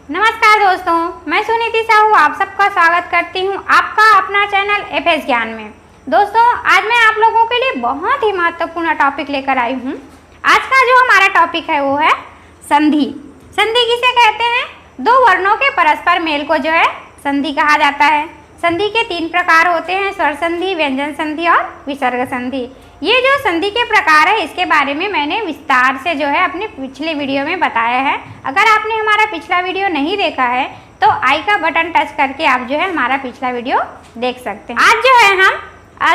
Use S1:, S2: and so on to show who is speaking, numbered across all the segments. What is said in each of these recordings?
S1: नमस्कार दोस्तों, मैं सुनीति साहू आप सबका स्वागत करती हूं आपका अपना चैनल एफएस ज्ञान में। दोस्तों, आज मैं आप लोगों के लिए बहुत ही महत्वपूर्ण टॉपिक लेकर आई हूं। आज का जो हमारा टॉपिक है वो है संधि। संधि किसे कहते हैं? दो वर्णों के परस्पर मेल को जो है संधि कहा जाता है। संधि के 3 प्रकार होते हैं, स्वर संधि, व्यंजन संधि और विसर्ग संधि। ये जो संधि के प्रकार है इसके बारे में मैंने विस्तार से जो है अपने पिछले वीडियो में बताया है। अगर आपने हमारा पिछला वीडियो नहीं देखा है तो आई का बटन टच करके आप जो है हमारा पिछला वीडियो देख सकते हैं। आज जो है हम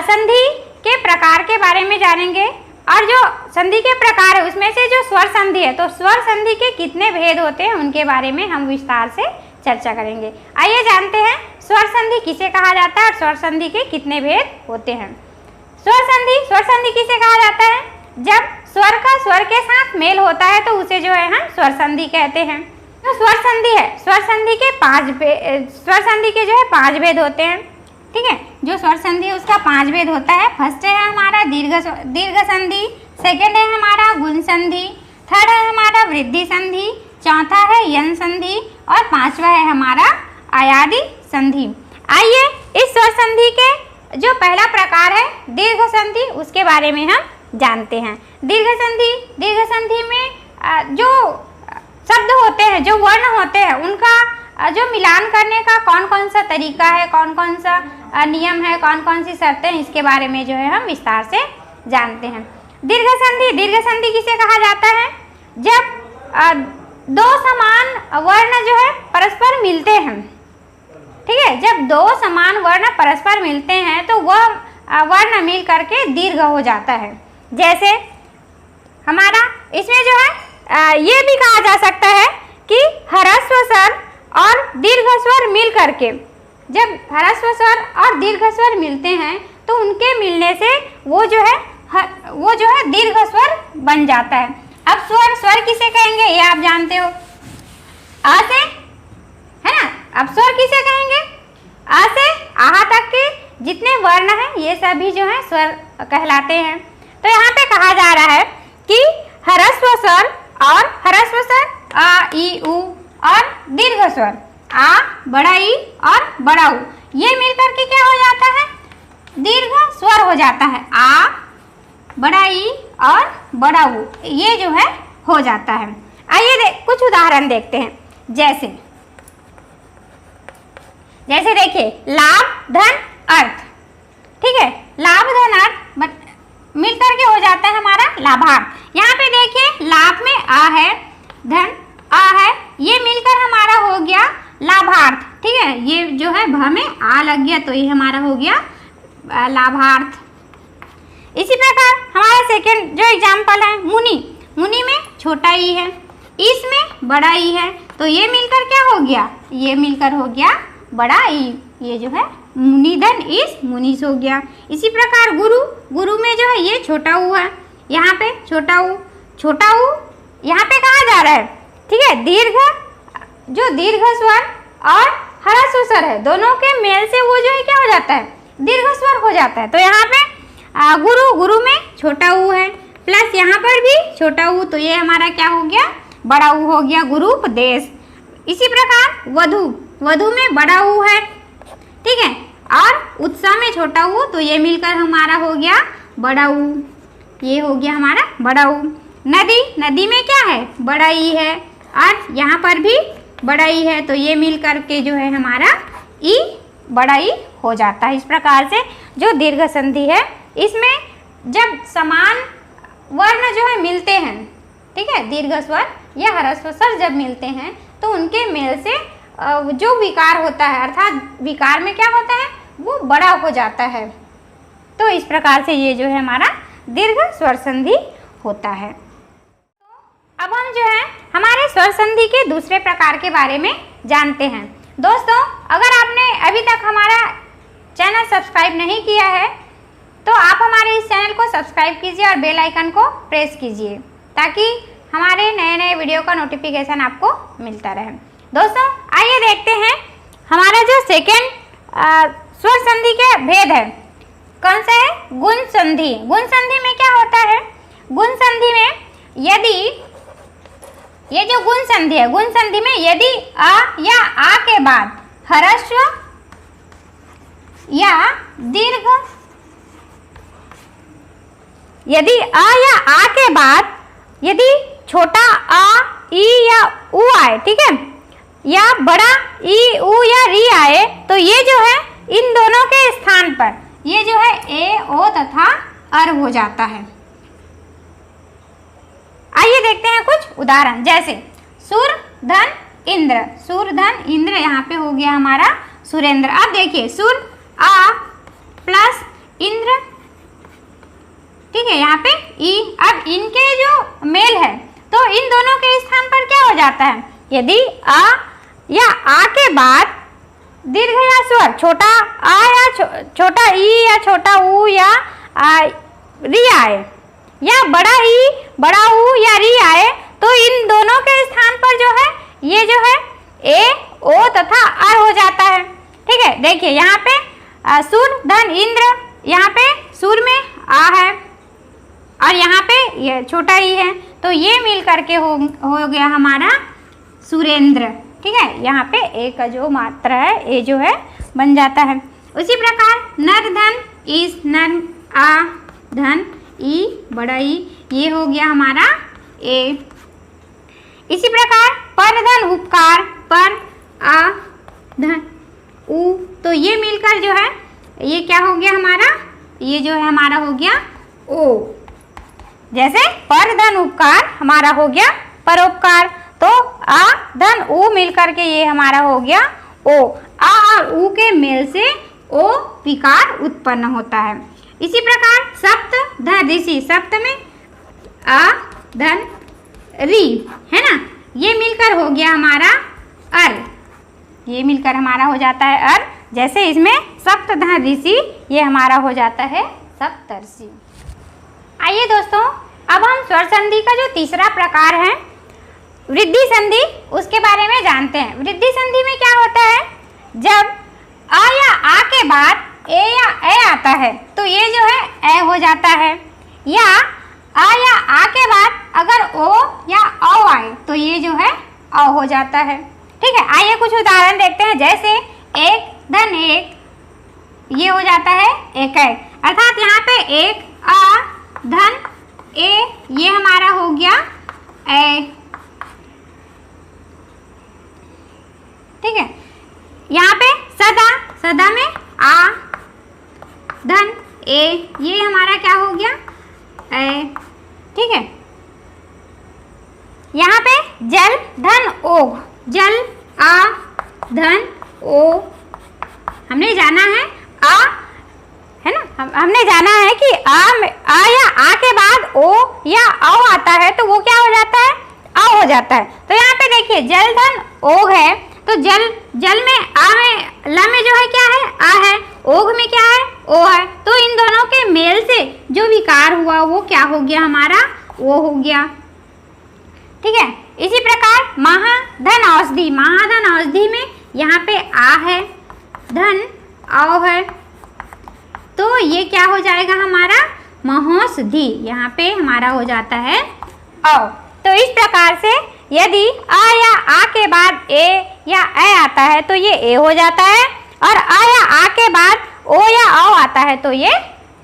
S1: संधि के प्रकार के बारे में जानेंगे और जो संधि के प्रकार है उसमें से जो स्वर संधि है तो स्वर संधि के कितने भेद होते हैं उनके बारे में हम विस्तार से चर्चा करेंगे। आइए जानते हैं स्वर संधि किसे कहा जाता है और स्वर संधि के कितने भेद होते हैं। स्वर संधि किसे कहा जाता है? जब स्वर का स्वर के साथ मेल होता है तो उसे जो है हम स्वर संधि कहते हैं। तो स्वर संधि है, स्वर संधि के जो है 5 भेद होते हैं। ठीक है, जो स्वर संधि है उसका 5 भेद होता है। फर्स्ट है हमारा दीर्घ संधि, सेकेंड है हमारा गुण संधि, थर्ड है हमारा वृद्धि संधि, चौथा है यन संधि और 5वां है हमारा आयादी संधि। आइए इस स्वर संधि के जो पहला प्रकार है दीर्घ संधि उसके बारे में हम जानते हैं। दीर्घ संधि में जो शब्द होते हैं, जो वर्ण होते हैं, उनका जो मिलान करने का कौन कौन सा तरीका है, कौन कौन सा नियम है, कौन कौन सी शर्तें हैं, इसके बारे में जो है हम विस्तार से जानते हैं। दीर्घ संधि किसे कहा जाता है? जब 2 समान वर्ण जो है परस्पर मिलते हैं। ठीक है, जब 2 समान वर्ण परस्पर मिलते हैं तो वह वर्ण मिल करके दीर्घ हो जाता है। जैसे हमारा इसमें जो है ये भी कहा जा सकता है कि ह्रस्व स्वर और दीर्घ स्वर मिल करके, जब ह्रस्व स्वर और दीर्घ स्वर मिलते हैं तो उनके मिलने से वो जो है दीर्घ स्वर बन जाता है। अब स्वर किसे कहेंगे ये आप जानते हो, आ से, है ना। अब स्वर किसे कहेंगे? आ से आहा तक के जितने वर्ण हैं ये सभी जो है स्वर कहलाते हैं। तो यहाँ पे कहा जा रहा है कि ह्रस्व स्वर आ ई उ और दीर्घ स्वर आ बड़ा ई और बड़ा उ ये मिलकर के क्या हो जाता है? दीर्घ स्वर हो जाता है। आ बड़ा ई और बड़ा उ ये जो है हो जाता है। आइए कुछ उदाहरण देखते हैं। जैसे देखिए लाभ धन अर्थ। ठीक है, लाभ धन अर्थ मिलकर के हो जाता है हमारा लाभार्थ। यहाँ पे देखिए लाभ में आ है, धन आ है, ये मिलकर हमारा हो गया लाभार्थ। ठीक है, ये जो है भ में आ लग गया तो ये हमारा हो गया लाभार्थ। इसी प्रकार हमारा सेकंड जो एग्जाम्पल है मुनि में छोटा ई है, इसमें बड़ा ई है तो ये मिलकर क्या हो गया? ये मिलकर हो गया बड़ा ई। ये जो है मुनि धन इस मुनीस हो गया। इसी प्रकार गुरु में जो है ये छोटा ऊ है, यहाँ पे छोटा ऊ यहाँ पे कहा जा रहा है। ठीक है, दीर्घ स्वर और ह्रस्व स्वर है, दोनों के मेल से वो जो है क्या हो जाता है? दीर्घ स्वर हो जाता है। तो यहाँ पे गुरु में छोटा ऊ है प्लस यहाँ पर भी छोटा ऊ तो ये हमारा क्या हो गया? बड़ा ऊ हो गया, गुरुपदेश। इसी प्रकार वधु में बड़ा ऊ है, ठीक है, और उत्साह में छोटा ऊ तो ये मिलकर हमारा हो गया बड़ा ऊ, ये हो गया हमारा बड़ा ऊ। नदी में क्या है? बड़ा ई है और यहाँ पर भी बड़ा ई है तो ये मिलकर के जो है हमारा ई बड़ा ई हो जाता है। इस प्रकार से जो दीर्घ संधि है इसमें जब समान वर्ण जो है मिलते हैं, ठीक है, दीर्घ स्वर या ह्रस्व स्वर जब मिलते हैं तो उनके मेल से जो विकार होता है, अर्थात विकार में क्या होता है? वो बड़ा हो जाता है। तो इस प्रकार से ये जो है हमारा दीर्घ स्वर संधि होता है। अब हम जो है हमारे स्वर संधि के दूसरे प्रकार के बारे में जानते हैं। दोस्तों, अगर आपने अभी तक हमारा चैनल सब्सक्राइब नहीं किया है तो आप हमारे इस चैनल को सब्सक्राइब कीजिए और बेल आइकन को प्रेस कीजिए ताकि हमारे नए वीडियो का नोटिफिकेशन आपको मिलता रहे। दोस्तों, आइए देखते हैं हमारा जो सेकेंड स्वर संधि के भेद है कौन सा है? गुण संधि में क्या होता है? गुण संधि में ये जो गुण संधि है, गुण संधि में यदि अ या आ के बाद ह्रस्व या दीर्घ, यदि अ या आ के बाद यदि छोटा अ, ई या उ आए, ठीक है, या बड़ा ई, उ या री आए, तो ये जो है इन दोनों के स्थान पर ये जो है ए, ओ तथा अर हो जाता है। आइए देखते हैं कुछ उदाहरण, जैसे सुर धन इंद्र, सुर धन इंद्र, यहाँ पे हो गया हमारा सुरेंद्र। अब देखिए सुर आ प्लस इंद्र, ठीक है, यहाँ पे ई। अब इनके जो मेल है तो इन दोनों के स्थान पर क्या हो जाता है, यदि अ या आ के बाद दीर्घ या स्वर, छोटा आ या छोटा ई या छोटा उ या री आए, या बड़ा ई, बड़ा उ या री आए, तो इन दोनों के स्थान पर जो है ये जो है ए, ओ तथा अर हो जाता है। ठीक है, देखिए यहाँ पे सुर धन इंद्र, यहाँ पे सुर में आ है और यहाँ पे ये छोटा ई है, तो ये मिल करके हो गया हमारा सुरेंद्र। ठीक है, यहाँ पे ए का जो मात्रा है ए जो है बन जाता है। उसी प्रकार नर धन इस, नर आ धन ई, बड़ा ई, ये हो गया हमारा ए। इसी प्रकार पर धन उपकार, पर आ धन उ, तो ये मिलकर जो है ये क्या हो गया हमारा, ये जो है हमारा हो गया ओ। जैसे पर धन उपकार हमारा हो गया परोपकार, तो आ धन उ मिलकर के ये हमारा हो गया ओ। आ और उ के मेल से ओ विकार उत्पन्न होता है। इसी प्रकार सप्त धन ऋषि, सप्त में आ धन री है ना, ये मिलकर हो गया हमारा अर, ये मिलकर हमारा हो जाता है अर। जैसे इसमें सप्त धन ऋषि, ये हमारा हो जाता है सप्तर्षि। आइए दोस्तों, अब हम स्वर संधि का जो तीसरा प्रकार है वृद्धि संधि, उसके बारे में जानते हैं। वृद्धि संधि में क्या होता है, जब आ या आ के बाद ए या ए आता है तो ये जो है ए हो जाता है, या आ या आ के बाद अगर ओ या औ आए तो ये जो है औ हो जाता है। ठीक है, आइए कुछ उदाहरण देखते हैं। जैसे एक धन एक, ये हो जाता है एक एक, अर्थात यहाँ पे एक आ धन ए, ये हमारा हो गया ए। ठीक है, यहाँ पे सदा, सदा में आ धन ए, ये हमारा क्या हो गया ए। ठीक है, यहाँ पे जल धन ओघ, जल आ धन ओ, हमने जाना है आ है ना, हमने जाना है कि आ या आ के बाद ओ या औ आता है तो वो क्या हो जाता है, आ हो जाता है। तो यहाँ पे देखिए जल धन ओघ है, तो जल, जल में आ में, ला में जो है क्या है आ है, ओघ में क्या है ओ है, तो इन दोनों के मेल से जो विकार हुआ वो क्या हो गया हमारा, वो हो गया। ठीक है, इसी प्रकार महा धन औषधि, महाधन औषधि में यहाँ पे आ है, धन औ है, तो ये क्या हो जाएगा हमारा महोषधि, यहाँ पे हमारा हो जाता है औ। तो इस प्रकार से यदि आ या आ के बाद ए या ए आता है तो ये ए हो जाता है, और आ या आ के बाद ओ या औ आता है तो ये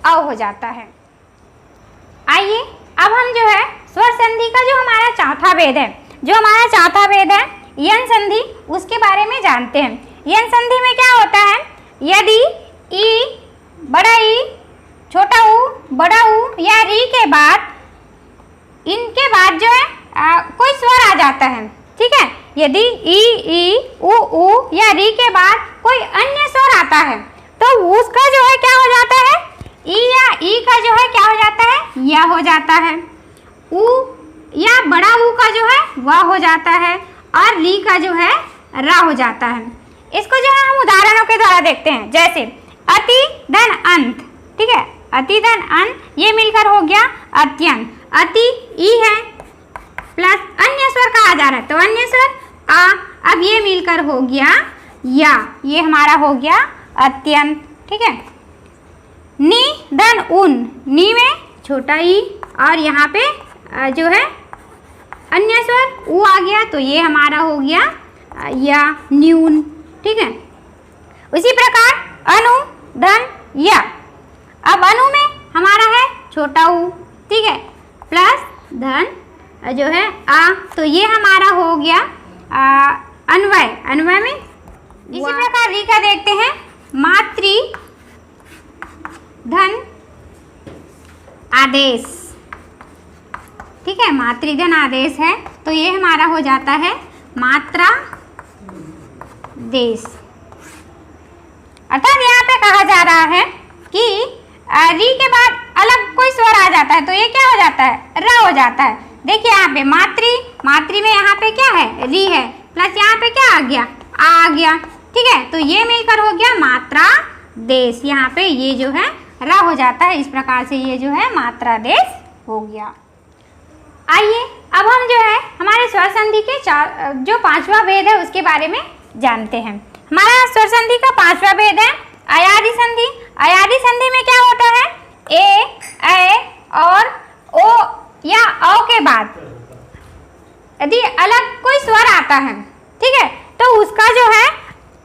S1: औ हो जाता है। आइए अब हम जो है स्वर संधि का जो हमारा चौथा भेद है, जो हमारा चौथा भेद है यन संधि, उसके बारे में जानते हैं। यन संधि में क्या होता है, यदि ई, बड़ा ई, छोटा ऊ, बड़ा ऊ या री के बाद, इनके बाद जो है कोई स्वर आ जाता है। ठीक है, यदि ई, उ या री के बाद कोई अन्य स्वर आता है तो उसका जो है क्या हो जाता है, ई या ई का जो है क्या हो जाता है, या हो जाता है। उ या बड़ा ऊ का जो है वह हो जाता है, और री का जो है रा हो जाता है। इसको जो है हम उदाहरणों के द्वारा देखते हैं। जैसे अति धन अंत, ठीक है, अति धन अंत, ये मिलकर हो गया अत्यंत। अति ई है प्लस अन्य स्वर कहा जा रहा है तो अन्य स्वर आ, अब ये मिलकर हो गया या, ये हमारा हो गया अत्यंत। ठीक है, नी धन उन, नी में छोटा ई और यहाँ पे जो है अन्य स्वर ऊ आ गया तो ये हमारा हो गया या, न्यून। ठीक है, उसी प्रकार अनु, धन, या। अब अनु में हमारा है छोटा ऊ, ठीक है, प्लस धन जो है आ, तो ये हमारा हो गया अन्वय। अन्वय में इसी प्रकार री का देखते हैं, मातृ, धन, आदेश। ठीक है, मातृधन आदेश है तो ये हमारा हो जाता है मात्रा देश। अर्थात यहाँ पे कहा जा रहा है कि री के बाद अलग कोई स्वर आ जाता है तो ये क्या हो जाता है, र हो जाता है। देखिए यहाँ पे मातृ, मातृ में यहाँ पे क्या है, री है, प्लस यहाँ पे क्या आ गया, आ गया। ठीक है, तो ये मिलकर हो गया मात्रा देश। यहाँ पे ये जो है र हो जाता है, इस प्रकार से ये जो है मात्रा देश हो गया। आइए अब हम जो है हमारे स्वर संधि के जो पांचवा भेद है उसके बारे में जानते हैं। हमारा स्वर संधि का पांचवा भेद है अयादि संधि। अयादि संधि में क्या होता है, ए और ओ या औ के बाद यदि अलग कोई स्वर आता है, ठीक है, तो उसका जो है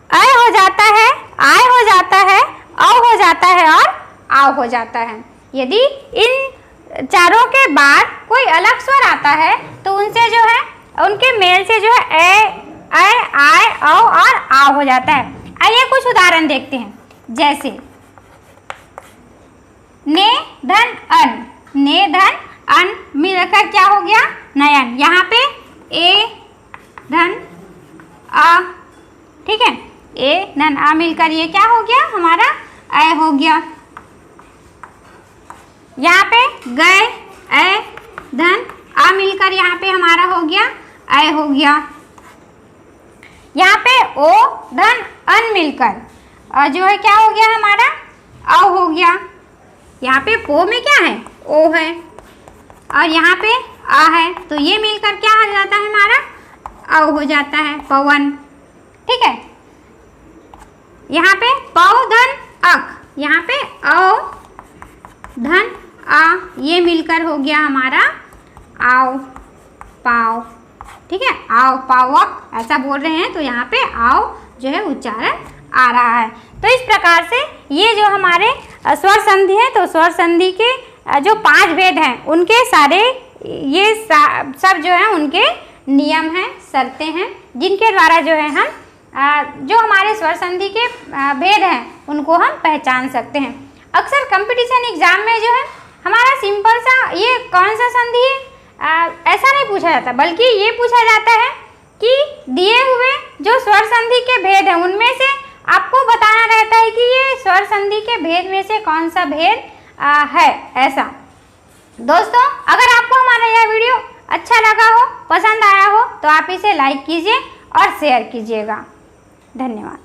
S1: अ हो जाता है, आय हो जाता है, औ हो जाता है और आव हो जाता है। यदि इन चारों के बाद कोई अलग स्वर आता है तो उनसे जो है, उनके मेल से जो है आय, औ और आव हो जाता है। आइए कुछ उदाहरण देखते हैं, जैसे ने, धन, अन। ने, धन, अन मिलकर क्या हो गया, नयन। यहाँ पे ए, धन, आ। ठीक है, ए, धन, आ मिलकर ये क्या हो गया, हमारा अय हो गया। यहाँ पे गए, अय, धन, आ मिलकर यहाँ पे हमारा हो गया अय हो गया। यहाँ पे ओ, धन, अन मिलकर जो है क्या हो गया, हमारा औ हो गया। यहाँ पे पो में क्या है, ओ है, और यहाँ पे आ है, तो ये मिलकर क्या हो जाता है, हमारा औ हो जाता है, पवन। ठीक है, यहाँ पे पौ, धन, अक, यहाँ पे औ, धन, आ, ये मिलकर हो गया हमारा आओ, पाओ। ठीक है, आओ, पावक ऐसा बोल रहे हैं तो यहाँ पे आओ जो है उच्चारण आ रहा है। तो इस प्रकार से ये जो हमारे स्वर संधि है, तो स्वर संधि के जो 5 भेद हैं उनके सारे ये सब जो है उनके नियम हैं, शर्तें हैं, जिनके द्वारा जो है हम जो हमारे स्वर संधि के भेद हैं उनको हम पहचान सकते हैं। अक्सर कंपटीशन एग्जाम में जो है हमारा सिंपल सा ये कौन सा संधि है ऐसा नहीं पूछा जाता, बल्कि ये पूछा जाता है कि दिए हुए जो स्वर संधि के भेद हैं उनमें से आपको बताना रहता है कि ये स्वर संधि के भेद में से कौन सा भेद है। ऐसा दोस्तों, अगर आपको हमारा यह वीडियो अच्छा लगा हो, पसंद आया हो, तो आप इसे लाइक कीजिए और शेयर कीजिएगा। धन्यवाद।